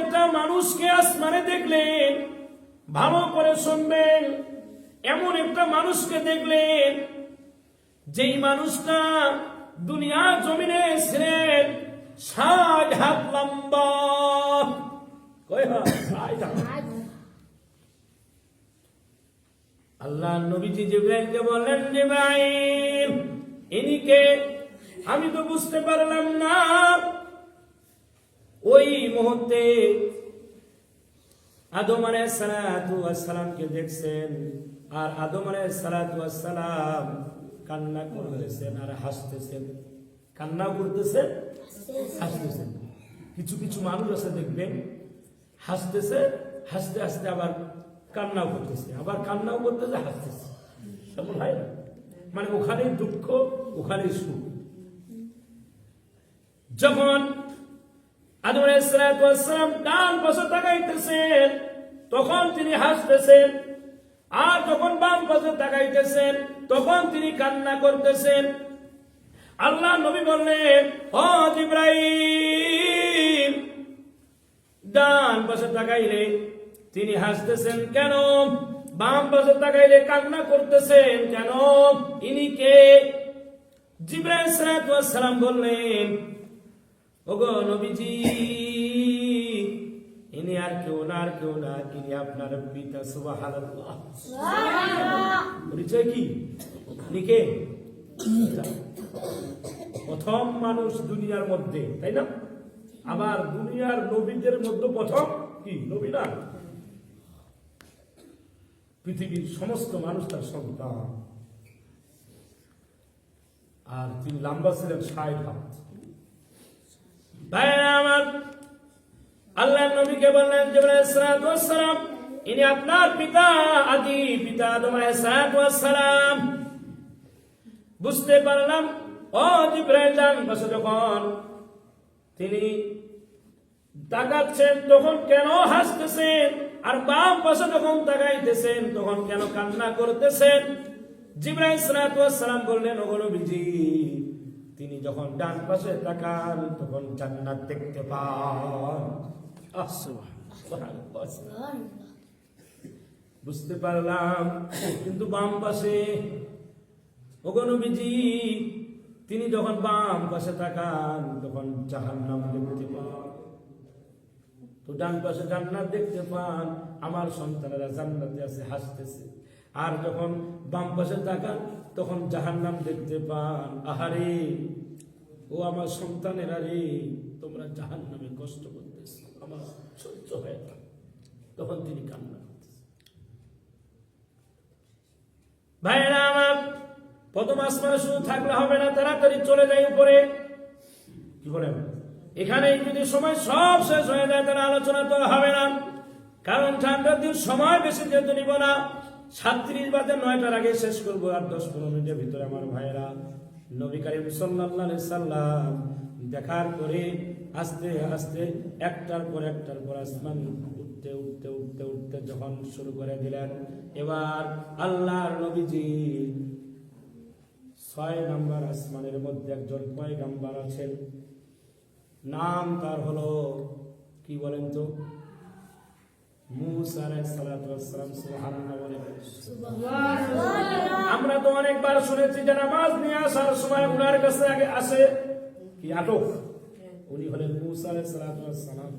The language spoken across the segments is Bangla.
একটা মানুষকে আসমানে দেখলেন, ভালো করে শুনবেন, এমন একটা মানুষকে দেখলেন যেই মানুষটা দুনিয়া জমিনে ছিলেন ৬০ হাত লম্বা। কয় হাত? ৬০ হাত। আল্লাহ নবীজি জিবরাইলকে বললেন, জিবরাইল ইনিকে আমি তো বুঝতে পারলাম না। ওই মুহূর্তে আদম আলাইহিস সালাতু ওয়াস সালামকে দেখছেন, আর আদম আলাইহিস সালাতু ওয়াস সালাম কান্না করতেছেন আর হাসতেছেন। কান্না করতেছেন, হাসতেছেন। কিছু কিছু মানুষ আছে দেখবেন হাসতেছে, হাসতে হাসতে আবার কান্নাও করতেছে, আবার কান্নাও করতেছে, হাসতেছে। তেমন হয় না, মানে ওখানে দুঃখ, ওখানে সুখ। যখন আদম আলাইহিস সালাতু ওয়াস সালাম ডান পাশে তাকাইতেছেন তখন তিনি হাসতেছেন, আর যখন বাম পাশে তাকাইতেছেন তখন তিনি কান্না করতেছেন। আল্লাহ নবী বললেন, ও জিবরাইল, ডান পাশে তাকাইলে তিনি হাসতেছেন কেন, বাম পাশে তাকাইলে কান্না করতেছেন কেন? ইনি কে? জিবরাইল সালাতু ওয়াস সালাম বললেন, ওগো নবীজি, ইনি আর কেউ না, আর কেউ না, ইনি আপনার পিতা। সুবহানাল্লাহ। পরিচয় কি? ইনি কে? প্রথম মানুষ দুনিয়ার মধ্যে, তাই না? আবার দুনিয়ার নবীদের মধ্যে প্রথম কি নবী না? পৃথিবীর সমস্ত মানুষ তার সন্তান। আর তিনি লম্বা ছিলেন ৬০ হাত। ভাইরা আমার, আল্লাহ নবীকে বললেন, জিবরাইল সালাতু ওয়াস সালাম, ইনি আপনার পিতা, আদি পিতা আদম আলাইহিস সালাতু ওয়াস সালাম। বুঝতে পারলাম। ও জিবরাইল, ডান পাশে যখন তিনি তাকাচ্ছেন তখন কেন হাসতেছেন, আর বাম পাশে যখন তাকাইতেছেন তখন কেন কান্না করতেছেন? জিবরাইল সালাতু ওয়াস সালাম বললেন, ওগো নবীজি, তিনি যখন ডান পাশে তাকান তখন জান্নাত দেখতে পান। বুঝতে পারলাম। কিন্তু বাম পাশে, ওগো নবীজি, তিনি যখন বাম পাশে তাকান তখন জাহান্নাম দেখতে পান। তো ডান পাশে জান্নাত দেখতে পান, আমার সন্তানেরা জান্নাতে আছে, হাসতেছে। আর যখন বাম পাশে তাকান তখন জাহান্নাম দেখতে পান। আহারে, ও আমার সন্তানেরা রে, তোমরা জাহান্নামে কষ্ট করতেছ, আমার সহ্য হয় না। তখন তিনি কান্না করতেছেন। ভাইরা আমার, প্রথম আসমানে শুধু থাকলে হবে না, তাড়াতাড়ি চলে যায় উপরে। কি বলেন? এখানে যদি সময় সব শেষ হয়ে যায় তাহলে আলোচনা তো হবে না, কারণ ঠান্ডার দিন সময় বেশি যেতে নিব না। ৩৭ বাজে ৯টার আগে শেষ করবো, আর ১০-১৫ মিনিটের ভিতরে আমার ভাইয়েরা নবী করিম সাল্লাল্লাহু আলাইহি সাল্লাম দেখার পরে আস্তে আস্তে একটার পর আসমান উঠতে উঠতে উঠতে উঠতে যখন শুরু করে দিলেন, এবার আল্লাহর নবীজি ৬ নম্বর আসমানের মধ্যে একজন পয়গম্বর আছেন, নাম তার হলো কি বলেন তো? মুসা আলাইহিস সালাতু ওয়াস সালাম। সুবহানাল্লাহ বলেন। আমরা তো অনেকবার শুনেছি যে নামাজ নিয়ে আসার সময় উনার কাছে আগে আসে কি আটক, উনি হলেন মুসা আলাইহিস সালাতু ওয়াস সালাম।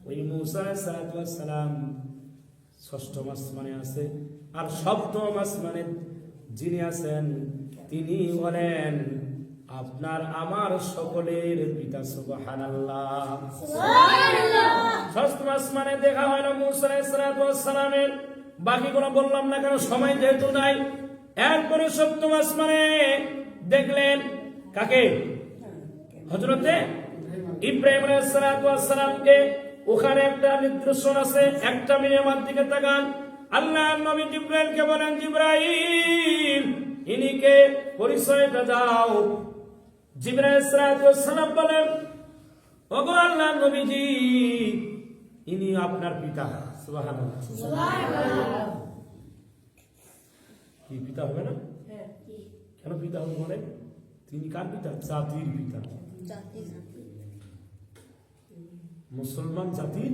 ওই মুসা আলাইহিস সালাতু ওয়াস সালাম ৬ম আসমানে আছে, আর ৭ম আসমানে যিনি আছেন তিনি হলেন আপনার আমার সকলের পিতা। সুবহানাল্লাহ। ষষ্ঠ আসমানে দেখা হয় না মুসা আলাইহিস সালাতু ওয়াস সালামের, বাকিগুলো বললাম না কারণ সময় যেহেতু নাই। এরপরে ৭ম আসমানে দেখলেন কাকে? হযরতে ইব্রাহিম আলাইহিস সালাতু ওয়াস সালামকে। ওখানে একটা নিদর্শন আছে, একটা মিনিট আমার দিকে তাকান। আল্লাহ নবী জিবরাইলকে বলেন, জিবরাইল ইনিকে পরিচয়টা দাও। জিবরাইল সালাতু ওয়াস সালাম বলেন, ওগো আল্লাহ নবীজি, ইনি আপনার পিতা। সুবহানাল্লাহ। সুবহানাল্লাহ। কি পিতা হবে না? কেন পিতা হবে? মানে তিনি কার পিতা? জাতির পিতা। মুসলমান জাতির